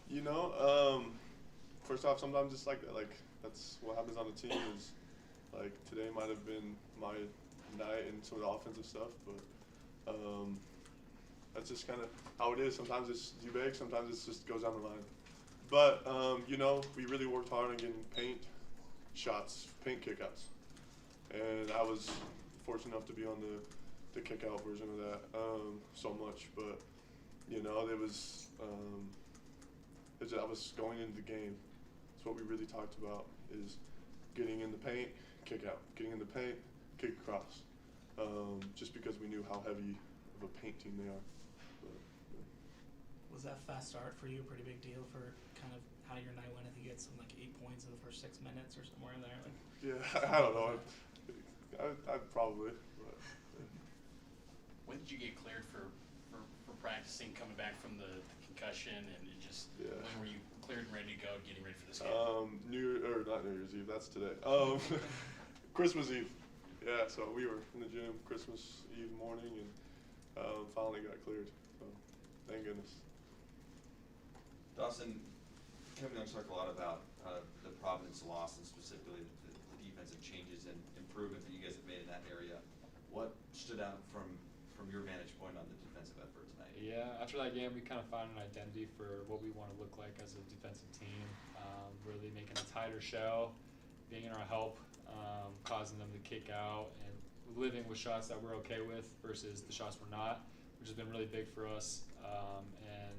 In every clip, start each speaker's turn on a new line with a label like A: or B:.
A: You know, first off, sometimes it's like that. Like that's what happens on a team. Is like today might have been my night and some of the offensive stuff, but that's just kind of how it is. Sometimes it's you big, sometimes it just goes down the line. But you know, we really worked hard on getting paint shots, paint kickouts, and I was fortunate enough to be on the kick out version of that so much. But you know, there was I was going into the game. That's what we really talked about is getting in the paint, kick out, getting in the paint, kick across. Just because we knew how heavy of a paint team they are. But, yeah.
B: Was that fast start for you a pretty big deal for kind of how your night went? I think you had some like 8 points in the first 6 minutes or somewhere in there. Like,
A: Yeah, I don't know. I probably. But, yeah.
C: When did you get cleared for practicing, coming back from the concussion, and it just
A: Yeah.
C: when were you cleared and ready to go, getting ready for this game?
A: Not New Year's Eve. That's today. Christmas Eve. Yeah, so we were in the gym Christmas Eve morning and finally got cleared. So thank goodness.
D: Dawson, Kevin Young's talked a lot about the Providence loss and specifically the defensive changes and improvement that you guys have made in that area. What stood out from your vantage point on the defensive effort tonight?
E: Yeah, after that game, we kind of found an identity for what we want to look like as a defensive team. Really making a tighter shell, being in our help, causing them to kick out, and living with shots that we're okay with versus the shots we're not, which has been really big for us. And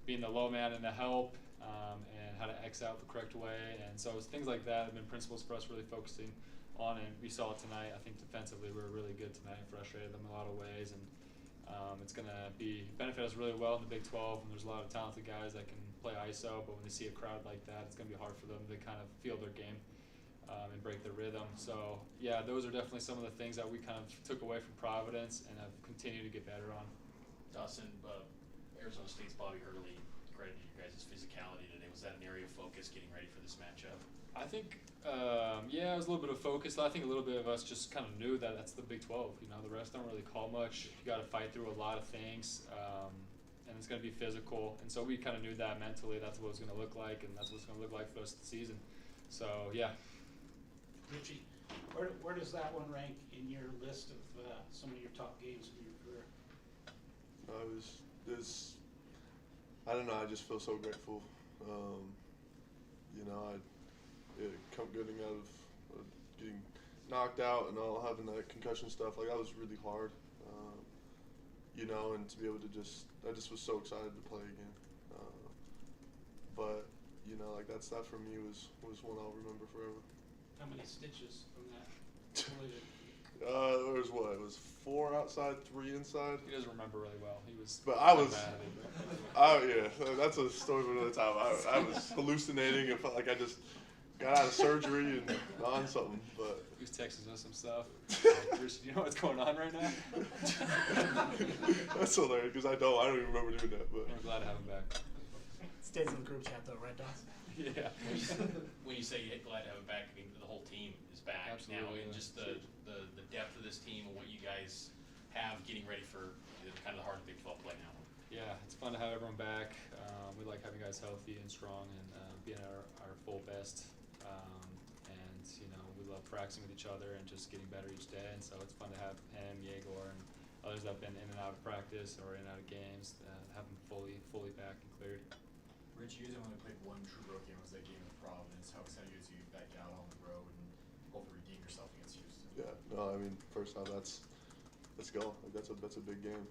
E: being the low man in the help, and how to X out the correct way. And so it's things like that have been principles for us really focusing on, and we saw it tonight. I think defensively we were really good tonight and frustrated them in a lot of ways, and it's going to benefit us really well in the Big 12, and there's a lot of talented guys that can play ISO, but when they see a crowd like that, it's going to be hard for them to kind of feel their game and break their rhythm. So yeah, those are definitely some of the things that we kind of took away from Providence and have continued to get better on.
C: Dawson, Arizona State's Bobby Hurley credited you guys' physicality today. Was that an area of focus getting ready for this matchup?
E: I think, yeah, it was a little bit of focus. I think a little bit of us just kind of knew that that's the Big 12. You know, the rest don't really call much. You got to fight through a lot of things, and it's going to be physical. And so we kind of knew that mentally. That's what it was going to look like, and that's what it's going to look like for the rest of the season. So, yeah.
B: Richie, where does that one rank in your list of some of your top games of your career?
A: I don't know. I just feel so grateful. You know, getting out of getting knocked out and all, having that concussion stuff, like that was really hard. You know, and to be able to I just was so excited to play again. But you know, like that for me was one I'll remember forever.
B: How many stitches from that collision?
A: There was what? It was 4 outside, 3 inside.
E: He doesn't remember really well. He was.
A: But I was.
E: Bad at it.
A: Yeah, that's a story for another time. I was hallucinating. It felt like I just got out of surgery and on something. But
E: he was texting us some stuff. Like, you know what's going on right now?
A: That's hilarious because I don't even remember doing that. But
E: I'm glad to have him back.
B: Stays in the group chat though, right, Dawson?
E: Yeah.
C: When you say you're glad to have him back, I mean the whole team is back.
E: Absolutely,
C: now, and
E: yeah.
C: just the depth of this team and what you guys have getting ready for kind of the heart of Big 12 play now.
E: Yeah, it's fun to have everyone back. We like having guys healthy and strong and being at our full best. And you know, we love practicing with each other and just getting better each day. And so it's fun to have him, Yegor, and others that have been in and out of practice or in and out of games, have them fully back and cleared.
F: Rich, you guys only played one true road game. Was that game with Providence? How excited are you to get back out on the road and hopefully redeem yourself against Houston?
A: yeah, no, I mean, first off, let's go. Like, that's a big game.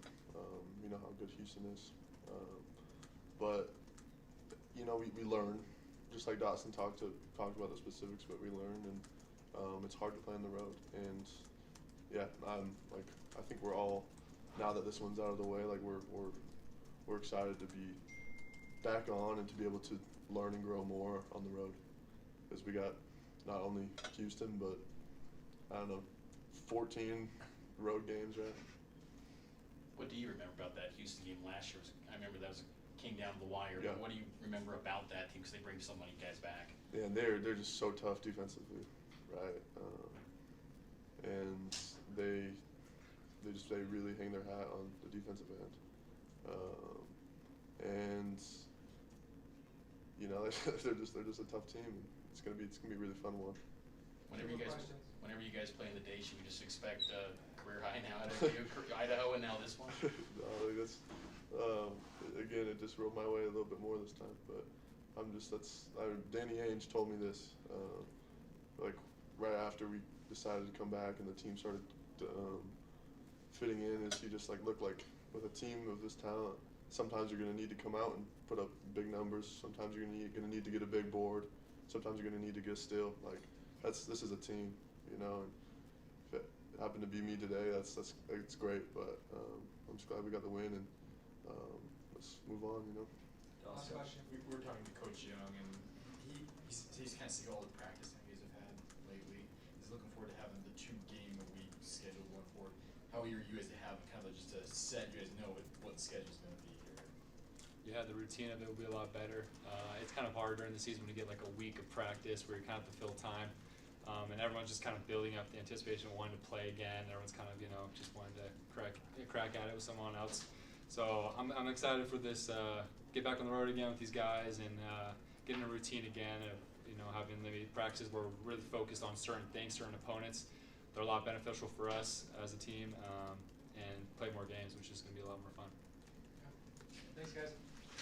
A: You know how good Houston is, but you know we learn. Just like Dawson talked about the specifics, but we learned, and it's hard to play on the road. And yeah, I think we're all, now that this one's out of the way, like we're excited to be back on and to be able to learn and grow more on the road, because we got not only Houston, but I don't know, 14 road games, right?
C: What do you remember about that Houston game last year? I remember that came down to the wire.
A: Yeah.
C: But what do you remember about that team? Because they bring so many guys back.
A: Yeah, and they're just so tough defensively, right? And they really hang their hat on the defensive end. And you know, they're just a tough team. And it's gonna be a really fun one.
C: Whenever you guys play in the day, should we just expect career high now out of Idaho and now this one?
A: No, like that's again, it just rolled my way a little bit more this time. But Danny Ainge told me this like right after we decided to come back and the team started fitting in. Is he just like, look, like with a team of this talent, sometimes you're gonna need to come out and put up big numbers. Sometimes you're gonna need to get a big board. Sometimes you're gonna need to get still. Like this is a team, you know. And if it happened to be me today, it's great. But I'm just glad we got the win, and let's move on, you know.
F: Last question. We were talking to Coach Young, and he's kind of seen all the practice that you guys have had lately. He's looking forward to having the 2-game-a-week schedule going forward. How eager are you guys to have kind of just to set you guys know what the schedule's going to be here?
E: Yeah, the routine of it will be a lot better. It's kind of hard during the season when you get like a week of practice where you kind of have to fill time. And everyone's just kind of building up the anticipation of wanting to play again. Everyone's kind of, you know, just wanting to crack at it with someone else. So I'm excited for this, get back on the road again with these guys and get in a routine again of, you know, having the practices where we're really focused on certain things, certain opponents. They're a lot beneficial for us as a team and play more games, which is going to be a lot more fun.
F: Thanks, guys.